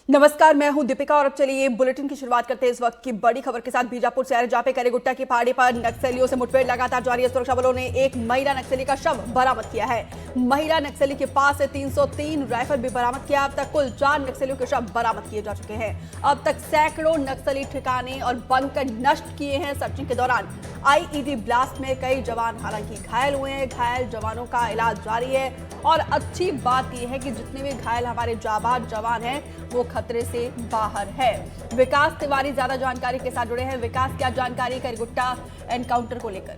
नमस्कार, मैं हूं दीपिका और अब चलिए बुलेटिन की शुरुआत करते हैं इस वक्त की बड़ी खबर के साथ। बीजापुर शहर जहां पे करेगुट्टा की पहाड़ी पर नक्सलियों से मुठभेड़ लगातार जारी है। सुरक्षा बलों ने एक महिला नक्सली का शव बरामद किया है। महिला नक्सली के पास से 303 राइफल भी बरामद किया। अब तक कुल 4 नक्सलियों के शव बरामद किए जा चुके हैं। अब तक सैकड़ों नक्सली ठिकाने और बंकर नष्ट किए हैं। सर्चिंग के दौरान आईईडी ब्लास्ट में कई जवान हालांकि घायल हुए हैं। घायल जवानों का इलाज जारी है और अच्छी बात यह है कि जितने भी घायल हमारे जाबाज जवान हैं वो खतरे से बाहर है। विकास तिवारी ज्यादा जानकारी के साथ जुड़े हैं। विकास, क्या जानकारी करेगुट्टा एनकाउंटर को लेकर?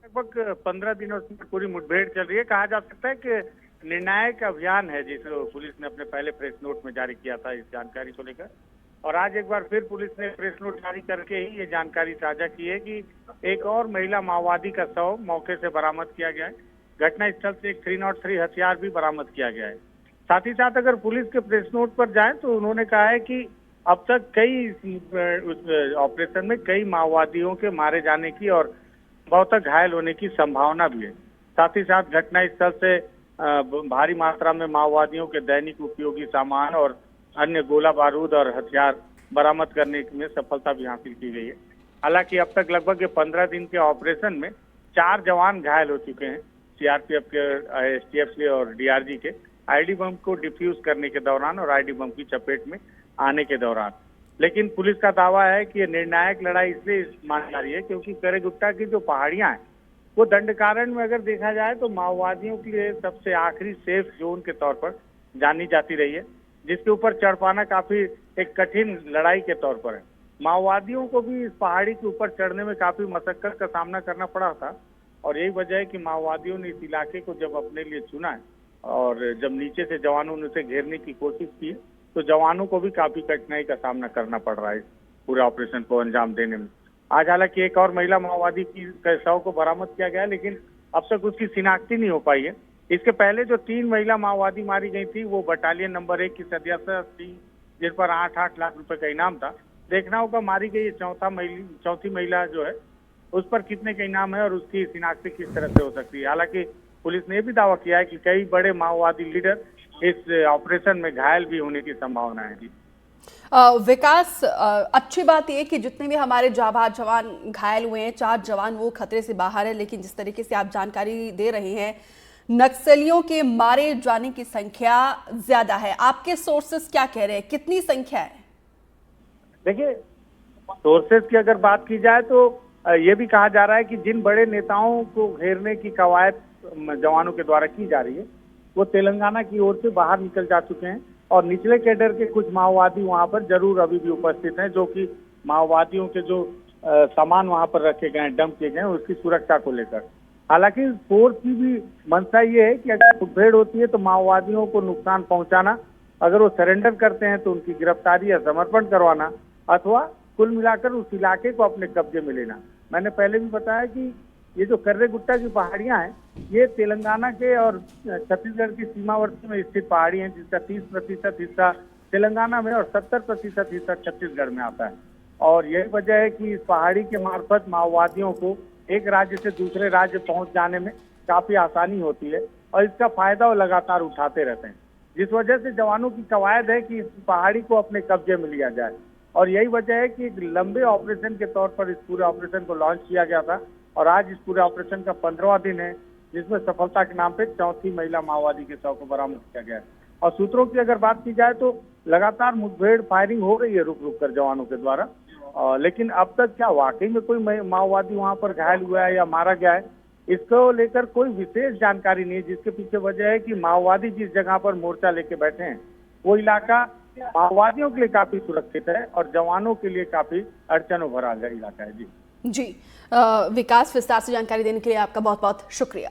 लगभग 15 दिनों से पूरी मुठभेड़ चल रही है। कहा जा सकता है कि निर्णायक अभियान है जिसे पुलिस ने अपने पहले प्रेस नोट में जारी किया था इस जानकारी को लेकर, और आज एक बार फिर पुलिस ने प्रेस नोट जारी करके ही ये जानकारी साझा की है कि एक और महिला माओवादी का शव मौके से बरामद किया गया है। घटनास्थल से एक 303 हथियार भी बरामद किया गया है। साथ ही साथ अगर पुलिस के प्रेस नोट पर जाएं तो उन्होंने कहा है कि अब तक कई उस ऑपरेशन में कई माओवादियों के मारे जाने की और बहुत घायल होने की संभावना भी है। साथ ही साथ घटनास्थल से भारी मात्रा में माओवादियों के दैनिक उपयोगी सामान और अन्य गोला बारूद और हथियार बरामद करने में सफलता भी हासिल की गई है। हालांकि अब तक लगभग 15 दिन के ऑपरेशन में 4 जवान घायल हो चुके हैं। सीआरपीएफ के, एसटीएफ के और डीआरजी के आईडी बम को डिफ्यूज करने के दौरान और आईडी बम की चपेट में आने के दौरान। लेकिन पुलिस का दावा है कि ये निर्णायक लड़ाई इसलिए मानी जा रही है क्योंकि करेगुट्टा की जो पहाड़ियां हैं वो दंडकारण्य में अगर देखा जाए तो माओवादियों के लिए सबसे आखिरी सेफ जोन के तौर पर जानी जाती रही है, जिसके ऊपर चढ़ पाना काफी एक कठिन लड़ाई के तौर पर है। माओवादियों को भी इस पहाड़ी के ऊपर चढ़ने में काफी मशक्कत का सामना करना पड़ा था और यही वजह है कि माओवादियों ने इस इलाके को जब अपने लिए चुना है और जब नीचे से जवानों ने उसे घेरने की कोशिश की तो जवानों को भी काफी कठिनाई का सामना करना पड़ रहा है इस पूरे ऑपरेशन को अंजाम देने में। आज हालांकि एक और महिला माओवादी की शव को बरामद किया गया, लेकिन अब तक उसकी शिनाख्ती नहीं हो पाई है। इसके पहले जो 3 महिला माओवादी मारी गई थी वो बटालियन नंबर 1 की सदस्य थी, जिन पर 8-8 लाख रुपए का इनाम था। देखना होगा मारी गई चौथी महिला जो है उस पर कितने का इनाम है और उसकी शिनाख्ती किस तरह से हो सकती है। हालांकि पुलिस ने भी दावा किया है कि कई बड़े माओवादी लीडर इस ऑपरेशन में घायल भी होने की संभावना है। जी विकास, अच्छी बात यह कि जितने भी हमारे जाबाज जवान घायल हुए हैं, 4 जवान वो खतरे से बाहर है। लेकिन जिस तरीके से आप जानकारी दे रहे हैं, नक्सलियों के मारे जाने की संख्या ज्यादा है। आपके सोर्सेस क्या कह रहे हैं, कितनी संख्या है? देखिए, सोर्सेस की अगर बात की जाए तो ये भी कहा जा रहा है कि जिन बड़े नेताओं को घेरने की कवायद जवानों के द्वारा की जा रही है वो तेलंगाना की ओर से बाहर निकल जा चुके हैं और निचले कैडर के कुछ माओवादी वहां पर जरूर अभी भी उपस्थित हैं, जो कि माओवादियों के जो सामान वहां पर रखे गए हैं, डंप किए गए हैं, उसकी सुरक्षा को लेकर। हालांकि फोर्स की भी मंशा ये है कि अगर मुठभेड़ होती है तो माओवादियों को नुकसान पहुंचाना, अगर वो सरेंडर करते हैं तो उनकी गिरफ्तारी या समर्पण करवाना, अथवा कुल मिलाकर उस इलाके को अपने कब्जे में लेना। मैंने पहले भी बताया कि ये जो करेगुट्टा की पहाड़ियां हैं ये तेलंगाना के और छत्तीसगढ़ की सीमावर्ती में स्थित पहाड़ी हैं, जिसका 30% हिस्सा तेलंगाना में और 70% हिस्सा छत्तीसगढ़ में आता है। और यही वजह है कि इस पहाड़ी के मार्फत माओवादियों को एक राज्य से दूसरे राज्य पहुंच जाने में काफी आसानी होती है और इसका फायदा वो लगातार उठाते रहते हैं, जिस वजह से जवानों की कवायद है कि इस पहाड़ी को अपने कब्जे में लिया जाए। और यही वजह है कि एक लंबे ऑपरेशन के तौर पर इस पूरे ऑपरेशन को लॉन्च किया गया था और आज इस पूरे ऑपरेशन का 15वां दिन है, जिसमें सफलता के नाम पे चौथी महिला माओवादी के शव को बरामद किया गया है। और सूत्रों की अगर बात की जाए तो लगातार मुठभेड़ फायरिंग हो रही है रुक रुक कर जवानों के द्वारा, लेकिन अब तक क्या वाकई में कोई माओवादी वहां पर घायल हुआ है या मारा गया है, इसको लेकर कोई विशेष जानकारी नहीं है। जिसके पीछे वजह है कि माओवादी जिस जगह पर मोर्चा लेके बैठे हैं वो इलाका माओवादियों के लिए काफी सुरक्षित है और जवानों के लिए काफी अड़चनों भरा इलाका है। जी विकास, विस्तार से जानकारी देने के लिए आपका बहुत बहुत शुक्रिया।